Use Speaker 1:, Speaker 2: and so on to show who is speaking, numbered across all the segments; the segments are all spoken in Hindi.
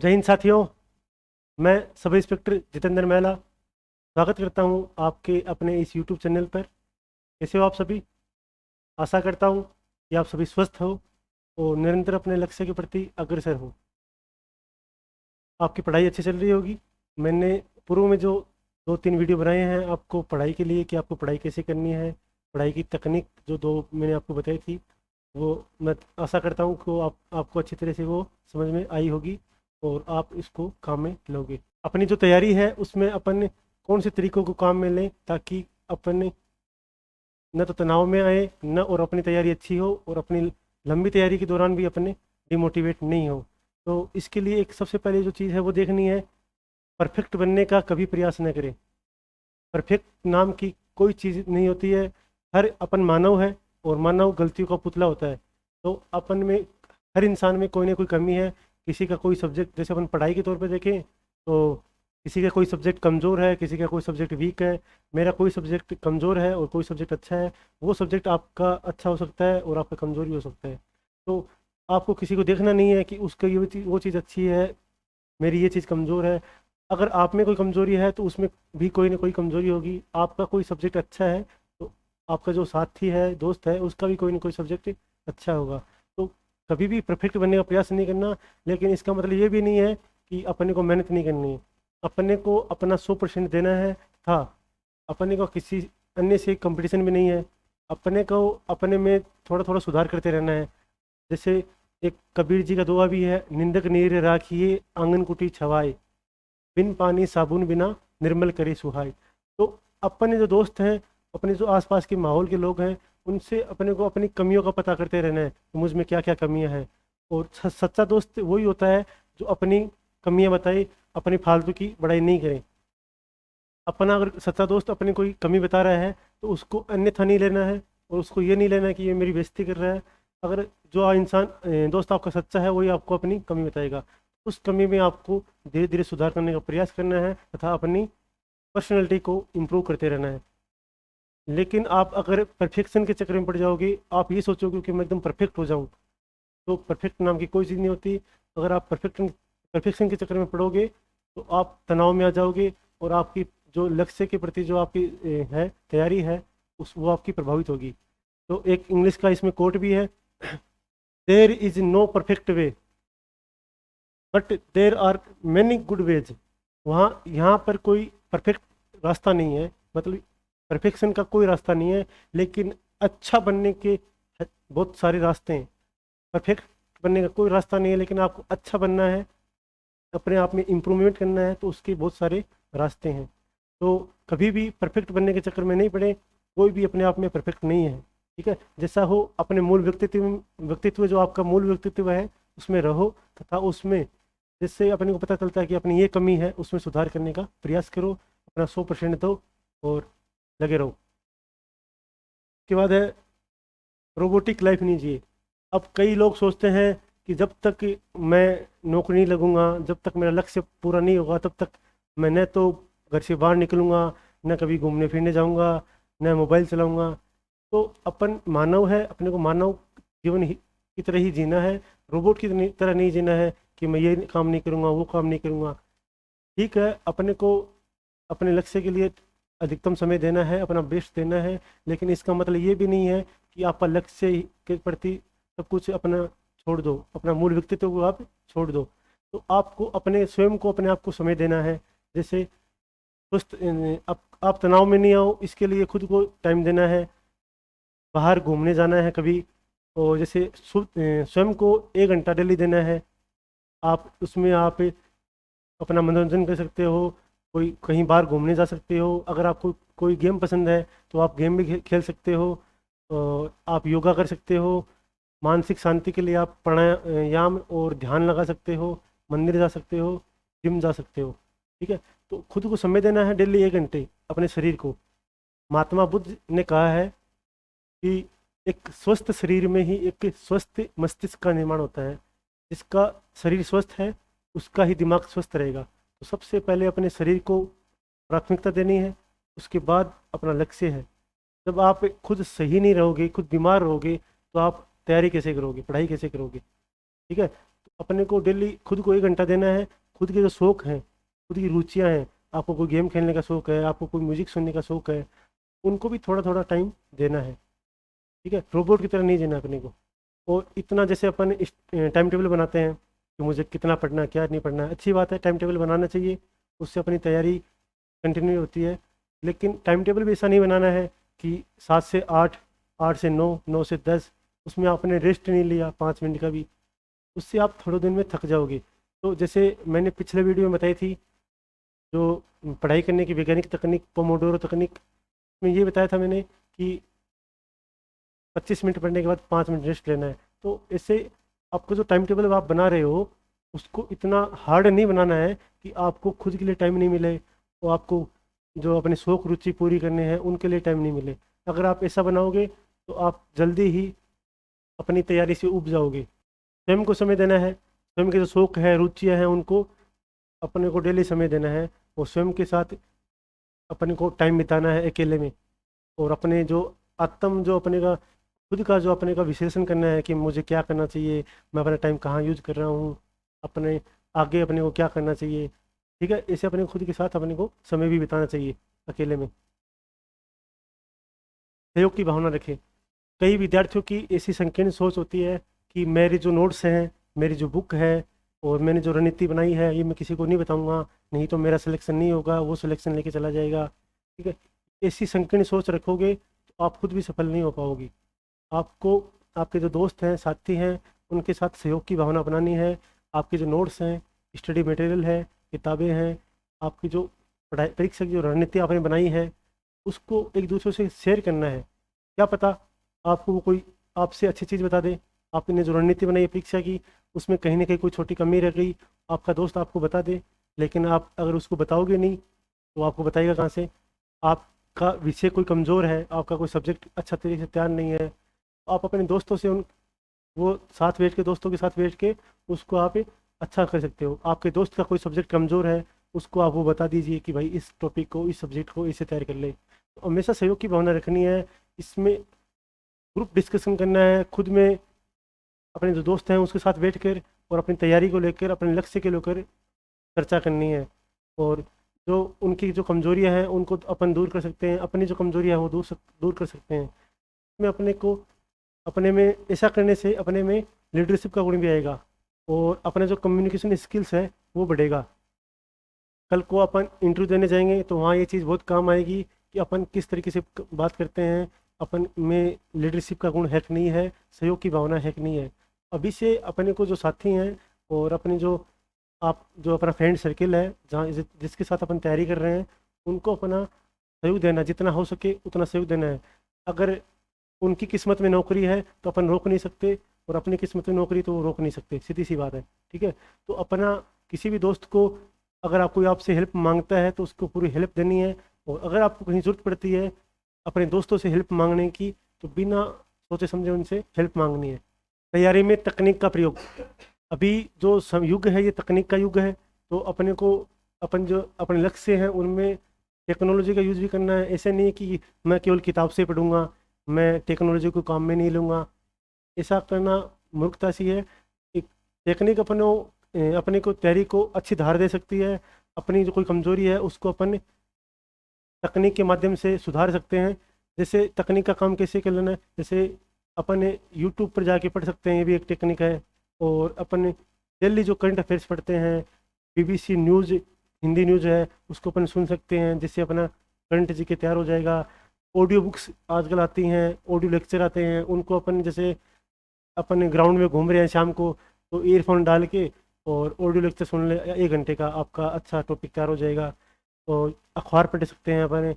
Speaker 1: जय हिंद साथियों। मैं सब इंस्पेक्टर जितेंद्र महला स्वागत करता हूं आपके अपने इस यूट्यूब चैनल पर। कैसे हो आप सभी? आशा करता हूं कि आप सभी स्वस्थ हो और निरंतर अपने लक्ष्य के प्रति अग्रसर हो। आपकी पढ़ाई अच्छी चल रही होगी। मैंने पूर्व में जो 2-3 वीडियो बनाए हैं आपको पढ़ाई के लिए कि आपको पढ़ाई कैसे करनी है, पढ़ाई की तकनीक जो दो मैंने आपको बताई थी, वो मैं आशा करता हूँ कि आपको अच्छी तरह से वो समझ में आई होगी और आप इसको काम में लोगे। अपनी जो तैयारी है उसमें अपन कौन से तरीकों को काम में लें ताकि अपन न तो तनाव में आए न और अपनी तैयारी अच्छी हो और अपनी लंबी तैयारी के दौरान भी अपने डिमोटिवेट नहीं हो। तो इसके लिए एक सबसे पहले जो चीज़ है वो देखनी है, परफेक्ट बनने का कभी प्रयास न करें। परफेक्ट नाम की कोई चीज़ नहीं होती है। हर अपन मानव है और मानव गलतियों का पुतला होता है। तो अपन में, हर इंसान में कोई ना कोई कमी है। किसी का कोई सब्जेक्ट, जैसे अपन पढ़ाई के तौर पे देखें तो किसी का कोई सब्जेक्ट कमज़ोर है, किसी का कोई सब्जेक्ट वीक है। मेरा कोई सब्जेक्ट कमज़ोर है और कोई सब्जेक्ट अच्छा है। वो सब्जेक्ट आपका अच्छा हो सकता है और आपका कमज़ोर भी हो सकता है। तो आपको किसी को देखना नहीं है कि उसका ये चीज़, वो चीज़ अच्छी है, मेरी ये चीज़ कमज़ोर है। अगर आप में कोई कमज़ोरी है तो उसमें भी कोई ना कोई कमज़ोरी होगी। आपका कोई सब्जेक्ट अच्छा है तो आपका जो साथी है, दोस्त है, उसका भी कोई ना कोई सब्जेक्ट अच्छा होगा। तो कभी भी परफेक्ट बनने का प्रयास नहीं करना, लेकिन इसका मतलब ये भी नहीं है कि अपने को मेहनत नहीं करनी है। अपने को अपना 100% देना है था। अपने को किसी अन्य से कंपटीशन भी नहीं है। अपने को अपने में थोड़ा थोड़ा सुधार करते रहना है। जैसे एक कबीर जी का दुआ भी है, निंदक नीर राखिए आंगन कुटी छवाए, बिन पानी साबुन बिना निर्मल करे सुहाई। तो अपने जो दोस्त हैं, अपने जो आसपास के माहौल के लोग हैं, उनसे अपने को अपनी कमियों का पता करते रहना है कि मुझ में क्या क्या कमियां हैं। और सच्चा दोस्त वही होता है जो अपनी कमियां बताए, अपनी फालतू की बड़ाई नहीं करे। अपना अगर सच्चा दोस्त अपनी कोई कमी बता रहा है तो उसको अन्यथा नहीं लेना है और उसको ये नहीं लेना है कि ये मेरी बेइज्जती कर रहा है। अगर जो इंसान दोस्त आपका सच्चा है वही आपको अपनी कमी बताएगा। उस कमी में आपको धीरे धीरे सुधार करने का प्रयास करना है तथा अपनी पर्सनैलिटी को इम्प्रूव करते रहना है। लेकिन आप अगर परफेक्शन के चक्कर में पड़ जाओगे, आप ये सोचोगे कि मैं एकदम परफेक्ट हो जाऊं, तो परफेक्ट नाम की कोई चीज़ नहीं होती। अगर आप परफेक्शन के चक्कर में पड़ोगे तो आप तनाव में आ जाओगे और आपकी जो लक्ष्य के प्रति जो आपकी है तैयारी है, उस वो आपकी प्रभावित होगी। तो एक इंग्लिश का इसमें कोट भी है, there is no perfect way but there are many good ways. वहाँ यहाँ पर कोई परफेक्ट रास्ता नहीं है, मतलब परफेक्शन का कोई रास्ता नहीं है, लेकिन अच्छा बनने के बहुत सारे रास्ते हैं। परफेक्ट बनने का कोई रास्ता नहीं है, लेकिन आपको अच्छा बनना है, अपने आप में इम्प्रूवमेंट करना है तो उसके बहुत सारे रास्ते हैं। तो कभी भी परफेक्ट बनने के चक्कर में नहीं पड़े। कोई भी अपने आप में परफेक्ट नहीं है, ठीक है। जैसा हो अपने मूल व्यक्तित्व जो आपका मूल व्यक्तित्व है उसमें रहो तथा उसमें, जिससे अपने को पता चलता है कि अपनी ये कमी है, उसमें सुधार करने का प्रयास करो। अपना 100% दो और लगे रहो। उसके बाद है, रोबोटिक लाइफ नहीं जिए। अब कई लोग सोचते हैं कि जब तक मैं नौकरी नहीं लगूंगा, जब तक मेरा लक्ष्य पूरा नहीं होगा, तब तक मैं न तो घर से बाहर निकलूंगा, न कभी घूमने फिरने जाऊंगा, न मोबाइल चलाऊंगा। तो अपन मानव है, अपने को मानव जीवन की तरह ही जीना है। रोबोट की तरह नहीं जीना है कि मैं ये काम नहीं करूंगा, वो काम नहीं करूंगा। ठीक है, अपने को अपने लक्ष्य के लिए अधिकतम समय देना है, अपना बेस्ट देना है, लेकिन इसका मतलब ये भी नहीं है कि आप लक्ष्य के प्रति सब कुछ अपना छोड़ दो, अपना मूल व्यक्तित्व को आप छोड़ दो। तो आपको अपने स्वयं को, अपने आप को समय देना है। जैसे स्वस्थ, आप तनाव में नहीं आओ, इसके लिए खुद को टाइम देना है। बाहर घूमने जाना है कभी, और जैसे स्वयं को 1 घंटा डेली देना है। आप उसमें आप अपना मनोरंजन कर सकते हो, कोई कहीं बाहर घूमने जा सकते हो। अगर आपको कोई गेम पसंद है तो आप गेम भी खेल सकते हो। और आप योगा कर सकते हो। मानसिक शांति के लिए आप प्राणायाम और ध्यान लगा सकते हो। मंदिर जा सकते हो, जिम जा सकते हो, ठीक है। तो खुद को समय देना है डेली 1 घंटे अपने शरीर को। महात्मा बुद्ध ने कहा है कि एक स्वस्थ शरीर में ही एक स्वस्थ मस्तिष्क का निर्माण होता है। जिसका शरीर स्वस्थ है उसका ही दिमाग स्वस्थ रहेगा। तो सबसे पहले अपने शरीर को प्राथमिकता देनी है, उसके बाद अपना लक्ष्य है। जब आप खुद सही नहीं रहोगे, खुद बीमार रहोगे, तो आप तैयारी कैसे करोगे, पढ़ाई कैसे करोगे, ठीक है। अपने को डेली खुद को 1 घंटा देना है। खुद के जो शौक हैं, खुद की रुचियाँ हैं, आपको कोई गेम खेलने का शौक है, आपको कोई म्यूजिक सुनने का शौक है, उनको भी थोड़ा थोड़ा टाइम देना है। ठीक है, रोबोट की तरह नहीं जीना अपने को। और इतना जैसे अपन टाइम टेबल बनाते हैं कि मुझे कितना पढ़ना है, क्या नहीं पढ़ना है, अच्छी बात है, टाइम टेबल बनाना चाहिए, उससे अपनी तैयारी कंटिन्यू होती है। लेकिन टाइम टेबल भी ऐसा नहीं बनाना है कि 7 से 8, 8 से 9, 9 से 10, उसमें आपने रेस्ट नहीं लिया 5 मिनट का भी, उससे आप थोड़े दिन में थक जाओगे। तो जैसे मैंने पिछले वीडियो में बताई थी, जो पढ़ाई करने की वैज्ञानिक तकनीक पोमोडोरो तकनीक में ये बताया था मैंने कि 25 मिनट पढ़ने के बाद 5 मिनट रेस्ट लेना है। तो इससे आपको जो टाइम टेबल आप बना रहे हो, उसको इतना हार्ड नहीं बनाना है कि आपको खुद के लिए टाइम नहीं मिले और आपको जो अपने शौक रुचि पूरी करने हैं उनके लिए टाइम नहीं मिले। अगर आप ऐसा बनाओगे तो आप जल्दी ही अपनी तैयारी से उब जाओगे। स्वयं को समय देना है, स्वयं के जो शौक है रुचियाँ हैं उनको अपने को डेली समय देना है, और स्वयं के साथ अपने को टाइम बिताना है अकेले में। और अपने जो आत्म जो अपने का खुद का जो अपने का विश्लेषण करना है कि मुझे क्या करना चाहिए, मैं अपना टाइम कहाँ यूज कर रहा हूँ, अपने आगे अपने को क्या करना चाहिए। ठीक है, ऐसे अपने खुद के साथ अपने को समय भी बिताना चाहिए अकेले में। सहयोग की भावना रखें। कई विद्यार्थियों की ऐसी संकीर्ण सोच होती है कि मेरे जो नोट्स हैं, मेरी जो बुक है और मैंने जो रणनीति बनाई है ये मैं किसी को नहीं बताऊंगा, नहीं तो मेरा सिलेक्शन नहीं होगा, वो सिलेक्शन लेके चला जाएगा। ठीक है, ऐसी संकीर्ण सोच रखोगे तो आप खुद भी सफल नहीं हो पाओगे। आपको आपके जो दोस्त हैं, साथी हैं, उनके साथ सहयोग की भावना बनानी है। आपके जो नोट्स हैं, स्टडी मटेरियल है, किताबें हैं, आपकी जो पढ़ाई परीक्षा की जो रणनीति आपने बनाई है, उसको एक दूसरे से शेयर करना है। क्या पता आपको वो कोई आपसे अच्छी चीज़ बता दे। आपने जो रणनीति बनाई है परीक्षा की, उसमें कहीं ना कहीं कोई छोटी कमी रह गई, आपका दोस्त आपको बता दे। लेकिन आप अगर उसको बताओगे नहीं तो आपको बताएगा कहाँ से। आपका विषय कोई कमज़ोर है, आपका कोई सब्जेक्ट अच्छा तरीके से तैयार नहीं है, आप अपने दोस्तों से उन वो साथ बैठ के दोस्तों के साथ बैठ के उसको आप अच्छा कर सकते हो। आपके दोस्त का कोई सब्जेक्ट कमज़ोर है, उसको आप वो बता दीजिए कि भाई इस टॉपिक को, इस सब्जेक्ट को इसे तैयार कर ले। तो हमेशा सहयोग की भावना रखनी है। इसमें ग्रुप डिस्कशन करना है, खुद में अपने जो दोस्त हैं उसके साथ बैठ कर और अपनी तैयारी को लेकर, अपने लक्ष्य के लेकर चर्चा करनी है। और जो उनकी जो कमजोरियां हैं उनको अपन दूर कर सकते हैं, अपनी जो कमजोरियां हैं वो दूर कर सकते हैं। इसमें अपने को अपने में ऐसा करने से अपने में लीडरशिप का गुण भी आएगा और अपने जो कम्युनिकेशन स्किल्स है वो बढ़ेगा। कल को अपन इंटरव्यू देने जाएंगे तो वहाँ ये चीज़ बहुत काम आएगी कि अपन किस तरीके से बात करते हैं, अपन में लीडरशिप का गुण है कि नहीं है, सहयोग की भावना है कि नहीं है। अभी से अपने को जो साथी हैं और अपने जो आप जो अपना फ्रेंड सर्किल है, जहाँ जिसके साथ अपन तैयारी कर रहे हैं, उनको अपना सहयोग देना, जितना हो सके उतना सहयोग देना है। अगर उनकी किस्मत में नौकरी है तो अपन रोक नहीं सकते, और अपनी किस्मत में नौकरी तो वो रोक नहीं सकते, सीधी सी बात है। ठीक है, तो अपना किसी भी दोस्त को अगर आप कोई आपसे हेल्प मांगता है तो उसको पूरी हेल्प देनी है। और अगर आपको कहीं ज़रूरत पड़ती है अपने दोस्तों से हेल्प मांगने की, तो बिना सोचे समझे उनसे हेल्प मांगनी है। तैयारी में तकनीक का प्रयोग। अभी जो युग है ये तकनीक का युग है, तो अपने को अपन जो अपने लक्ष्य हैं उनमें टेक्नोलॉजी का यूज़ भी करना है। ऐसे नहीं कि मैं केवल किताब से पढ़ूंगा, मैं टेक्नोलॉजी को काम में नहीं लूँगा, ऐसा करना मूर्खता सी है। एक टेक्निक अपने को तैयारी को अच्छी धार दे सकती है। अपनी जो कोई कमज़ोरी है उसको अपन तकनीक के माध्यम से सुधार सकते हैं। जैसे तकनीक का काम कैसे कर लेना है, जैसे अपन यूट्यूब पर जाके पढ़ सकते हैं, ये भी एक टेक्निक है। और अपन डेली जो करंट अफेयर्स पढ़ते हैं, BBC न्यूज़, हिंदी न्यूज़ है, उसको अपन सुन सकते हैं, जिससे अपना करंट जी के तैयार हो जाएगा। ऑडियो बुक्स आजकल आती हैं, ऑडियो लेक्चर आते हैं, उनको अपन जैसे अपन ग्राउंड में घूम रहे हैं शाम को, तो ईयरफोन डाल के और ऑडियो लेक्चर सुन ले, 1 घंटे का आपका अच्छा टॉपिक तैयार हो जाएगा। और अखबार पढ़ सकते हैं अपन,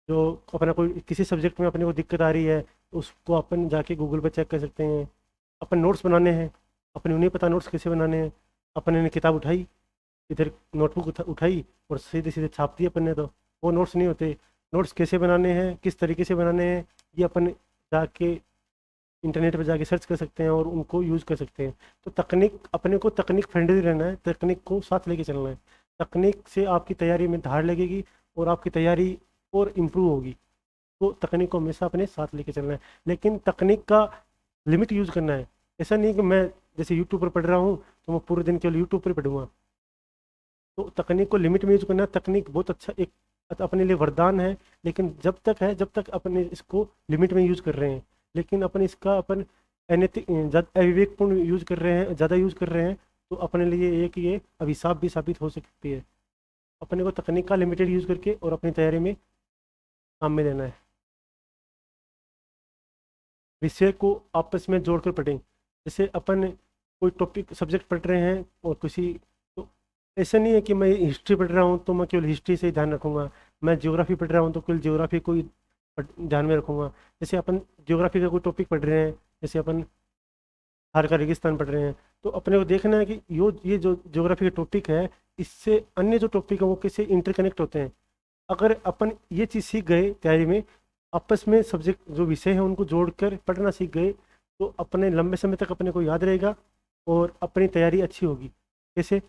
Speaker 1: जो अपना कोई किसी सब्जेक्ट में अपने को दिक्कत आ रही है तो उसको अपन जाके गूगल पर चेक कर सकते हैं। अपन नोट्स बनाने हैं, अपने उन्हें पता नोट्स कैसे बनाने हैं, अपन ने किताब उठाई, इधर नोटबुक उठाई और सीधे सीधे छाप दिए अपन ने, तो वो नोट्स नहीं होते। नोट्स कैसे बनाने हैं, किस तरीके से बनाने हैं, ये अपन जाके इंटरनेट पर जाके सर्च कर सकते हैं और उनको यूज़ कर सकते हैं। तो तकनीक, अपने को तकनीक फ्रेंडली रहना है, तकनीक को साथ लेके चलना है। तकनीक से आपकी तैयारी में धार लगेगी और आपकी तैयारी और इम्प्रूव होगी। तो तकनीक को हमेशा अपने साथ लेके चलना है, लेकिन तकनीक का लिमिट यूज़ करना है। ऐसा नहीं कि मैं जैसे यूट्यूब पर पढ़ रहा हूँ तो मैं पूरे दिन केवल यूट्यूब पर ही पढ़ूंगा। तो तकनीक को लिमिट में यूज करना, तकनीक बहुत अच्छा एक अपने लिए वरदान है, लेकिन जब तक है जब तक अपने इसको लिमिट में यूज कर रहे हैं। लेकिन अपन इसका अपन अनैतिक अविवेकपूर्ण यूज कर रहे हैं, ज़्यादा यूज कर रहे हैं, तो अपने लिए एक ये अभिशाप भी साबित हो सकती है। अपने को तकनीक का लिमिटेड यूज करके और अपनी तैयारी में काम में लेना है। विषय को आपस में जोड़कर पढ़ें। जैसे अपन कोई टॉपिक सब्जेक्ट पढ़ रहे हैं और किसी, तो ऐसा नहीं है कि मैं हिस्ट्री पढ़ रहा हूँ तो मैं केवल हिस्ट्री से ही ध्यान रखूंगा, मैं ज्योग्राफी पढ़ रहा हूँ तो केवल ज्योग्राफी को ही ध्यान में रखूंगा। जैसे अपन ज्योग्राफी का कोई टॉपिक पढ़ रहे हैं, जैसे अपन थार का रेगिस्तान पढ़ रहे हैं, तो अपने को देखना है कि ये जो ज्योग्राफी का टॉपिक है, इससे अन्य जो टॉपिक है वो कैसे इंटरकनेक्ट होते हैं। अगर अपन ये चीज़ सीख गए तैयारी में, आपस में सब्जेक्ट जो विषय है उनको जोड़कर पढ़ना सीख गए, तो अपने लंबे समय तक अपने को याद रहेगा और अपनी तैयारी अच्छी होगी। जैसे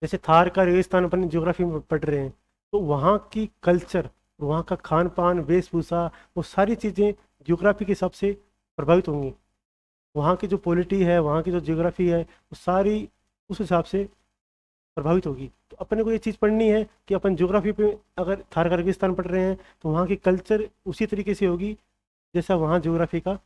Speaker 1: जैसे थार का रेगिस्तान अपन ज्योग्राफी में पढ़ रहे हैं, तो वहाँ की कल्चर, वहाँ का खान पान, वेशभूषा, वो सारी चीज़ें ज्योग्राफी के हिसाब से प्रभावित होंगी। वहाँ की जो पॉलिटी है, वहाँ की जो ज्योग्राफी है, वो सारी उस हिसाब से प्रभावित होगी। तो अपने को ये चीज़ पढ़नी है कि अपन ज्योग्राफी पे अगर थार का रेगिस्तान पढ़ रहे हैं तो वहाँ की कल्चर उसी तरीके से होगी जैसा वहाँ ज्योग्राफी का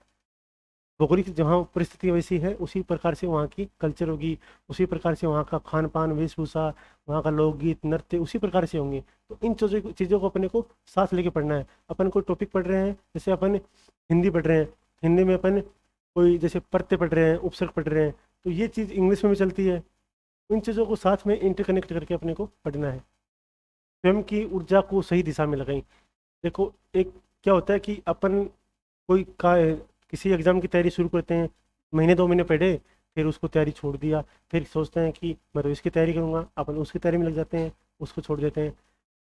Speaker 1: भौगोलिक जहाँ परिस्थिति वैसी है, उसी प्रकार से वहाँ की कल्चर होगी, उसी प्रकार से वहाँ का खान पान, वेशभूषा, वहाँ का लोकगीत, नृत्य उसी प्रकार से होंगे। तो इन चीज़ों को अपने को साथ लेके पढ़ना है। अपन कोई टॉपिक पढ़ रहे हैं, जैसे अपन हिंदी पढ़ रहे हैं, हिंदी में अपन कोई जैसे प्रत्यय पढ़ रहे हैं, उपसर्ग पढ़ रहे हैं, तो ये चीज़ इंग्लिश में भी चलती है। इन चीज़ों को साथ में इंटरकनेक्ट करके अपने को पढ़ना है। स्वयं की ऊर्जा को सही दिशा में लगाएं। देखो, एक क्या होता है कि अपन कोई का किसी एग्ज़ाम की तैयारी शुरू करते हैं, महीने 2 महीने पढ़े, फिर उसको तैयारी छोड़ दिया, फिर सोचते हैं कि मैं तो इसकी तैयारी करूँगा, अपन उसकी तैयारी में लग जाते हैं, उसको छोड़ देते हैं।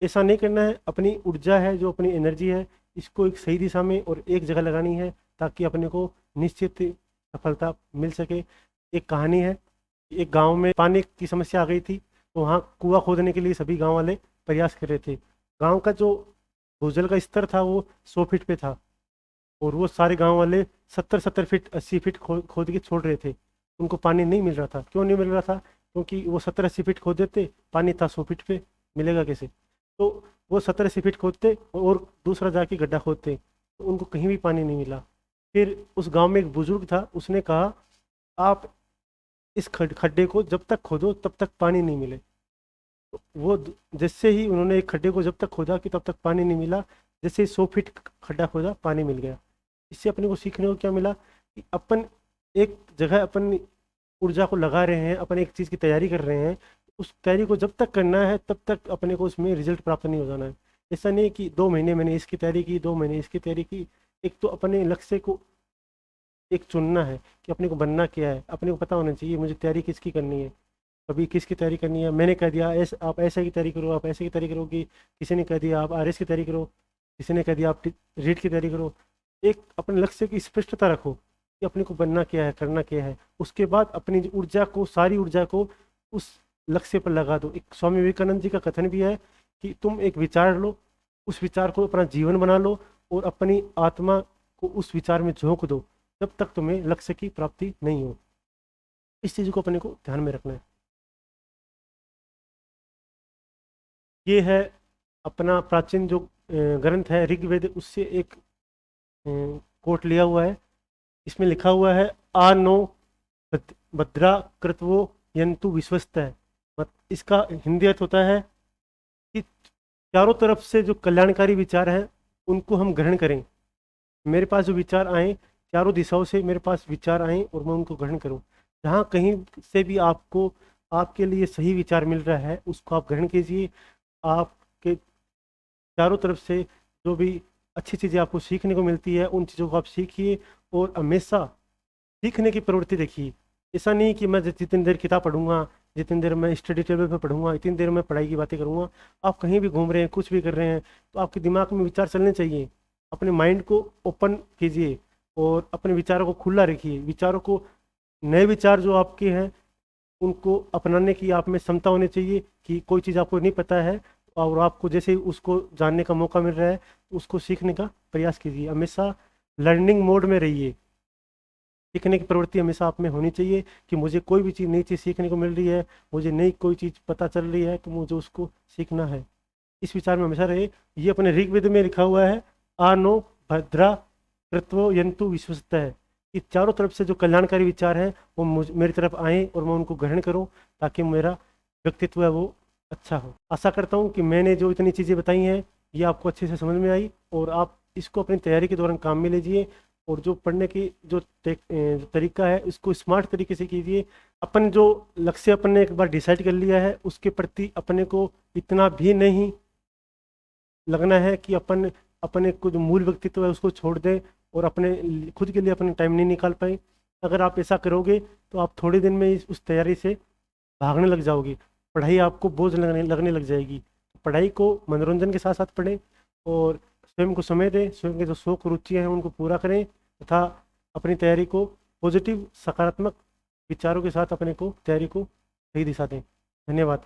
Speaker 1: ऐसा नहीं करना है। अपनी ऊर्जा है, जो अपनी एनर्जी है, इसको एक सही दिशा में और एक जगह लगानी है, ताकि अपने को निश्चित सफलता मिल सके। एक कहानी है, एक गांव में पानी की समस्या आ गई थी, तो वहाँ कुआं खोदने के लिए सभी गांव वाले प्रयास कर रहे थे। गांव का जो भूजल का स्तर था वो 100 फीट पे था, और वो सारे गांव वाले 70-70 फीट 80 फीट खोद के छोड़ रहे थे। उनको पानी नहीं मिल रहा था। क्यों नहीं मिल रहा था? क्योंकि वो 70-80 फीट खोद देते, पानी था 100 फीट पे, मिलेगा कैसे? तो वो 70-80 फीट खोदते और दूसरा जाके गड्ढा खोदते, तो उनको कहीं भी पानी नहीं मिला। फिर उस गांव में एक बुजुर्ग था, उसने कहा, आप इस खड्डे को जब तक खोदो तब तक पानी नहीं मिले। तो वो जैसे ही उन्होंने एक खड्डे को जब तक खोदा कि तब तक पानी नहीं मिला, जैसे ही 100 फीट खड्डा खोदा, पानी मिल गया। इससे अपने को सीखने को क्या मिला कि अपन एक जगह अपन ऊर्जा को लगा रहे हैं, अपन एक चीज़ की तैयारी कर रहे हैं, उस तैयारी को जब तक करना है तब तक अपने को उसमें रिजल्ट प्राप्त नहीं हो जाना है। ऐसा नहीं कि 2 महीने मैंने इसकी तैयारी की, 2 महीने इसकी तैयारी की। एक तो अपने लक्ष्य को एक चुनना है कि अपने को बनना क्या है। अपने को पता होना चाहिए मुझे तैयारी किसकी करनी है, कभी किसकी तैयारी करनी है। मैंने कह दिया ऐसे, आप ऐसे की तैयारी करो, आप ऐसे की तैयारी करोगी। किसी ने कह दिया आप आरएस की तैयारी करो, किसी ने कह दिया आप रीट की तैयारी करो। एक अपने लक्ष्य की स्पष्टता रखो कि अपने को बनना क्या है, करना क्या है। उसके बाद अपनी ऊर्जा को, सारी ऊर्जा को उस लक्ष्य पर लगा दो। एक स्वामी विवेकानंद जी का कथन भी है कि तुम एक विचार लो, उस विचार को अपना जीवन बना लो और अपनी आत्मा को उस विचार में झोंक दो, जब तक तुम्हें लक्ष्य की प्राप्ति नहीं हो। इस चीज़ को अपने को ध्यान में रखना है। ये है अपना प्राचीन जो ग्रंथ है ऋग्वेद, उससे एक कोट लिया हुआ है। इसमें लिखा हुआ है, आ नो भद्रा कृतवो यंतु विश्वस्त है। इसका हिंदी अर्थ होता है कि चारों तरफ से जो कल्याणकारी विचार हैं उनको हम ग्रहण करें। मेरे पास जो विचार आए, चारों दिशाओं से मेरे पास विचार आए और मैं उनको ग्रहण करूं। जहाँ कहीं से भी आपको आपके लिए सही विचार मिल रहा है, उसको आप ग्रहण कीजिए। आपके चारों तरफ से जो भी अच्छी चीज़ें आपको सीखने को मिलती है, उन चीज़ों को आप सीखिए और हमेशा सीखने की प्रवृत्ति देखिए। ऐसा नहीं कि मैं जितनी देर किताब पढ़ूंगा, जितनी देर मैं स्टडी टेबल पर पढ़ूंगा, इतनी देर मैं पढ़ाई की बातें करूंगा। आप कहीं भी घूम रहे हैं, कुछ भी कर रहे हैं, तो आपके दिमाग में विचार चलने चाहिए। अपने माइंड को ओपन कीजिए और अपने विचारों को खुला रखिए। विचारों को, नए विचार जो आपके हैं उनको अपनाने की आप में क्षमता होनी चाहिए कि कोई चीज़ आपको नहीं पता है और आपको जैसे ही उसको जानने का मौका मिल रहा है, उसको सीखने का प्रयास कीजिए। हमेशा लर्निंग मोड में रहिए। सीखने की प्रवृत्ति हमेशा आप में होनी चाहिए कि मुझे कोई भी चीज़, नई चीज़ सीखने को मिल रही है, मुझे नई कोई चीज़ पता चल रही है तो मुझे उसको सीखना है। इस विचार में हमेशा रहे। ये अपने ऋग्वेद में लिखा हुआ है, आनो भद्रा कृत्वो यंतु विश्वस्त है। कि चारों तरफ से जो कल्याणकारी विचार हैं वो मेरी तरफ आएँ और मैं उनको ग्रहण करूँ, ताकि मेरा व्यक्तित्व है वो अच्छा हो। आशा करता हूँ कि मैंने जो इतनी चीज़ें बताई हैं ये आपको अच्छे से समझ में आई और आप इसको अपनी तैयारी के दौरान काम में लीजिए। और जो पढ़ने की जो जो तरीका है इसको स्मार्ट तरीके से कीजिए। अपन जो लक्ष्य अपन ने एक बार डिसाइड कर लिया है उसके प्रति अपने को इतना भी नहीं लगना है कि अपन अपने को जो मूल व्यक्तित्व है उसको छोड़ दें और अपने खुद के लिए अपने टाइम नहीं निकाल पाए। अगर आप ऐसा करोगे तो आप थोड़े दिन में उस तैयारी से भागने लग जाओगे, पढ़ाई आपको बोझ लगने लग जाएगी। पढ़ाई को मनोरंजन के साथ साथ पढ़ें और स्वयं को समय दें, स्वयं के जो शौक रुचियाँ हैं उनको पूरा करें तथा अपनी तैयारी को पॉजिटिव सकारात्मक विचारों के साथ अपने को तैयारी को सही दिशा दें। धन्यवाद।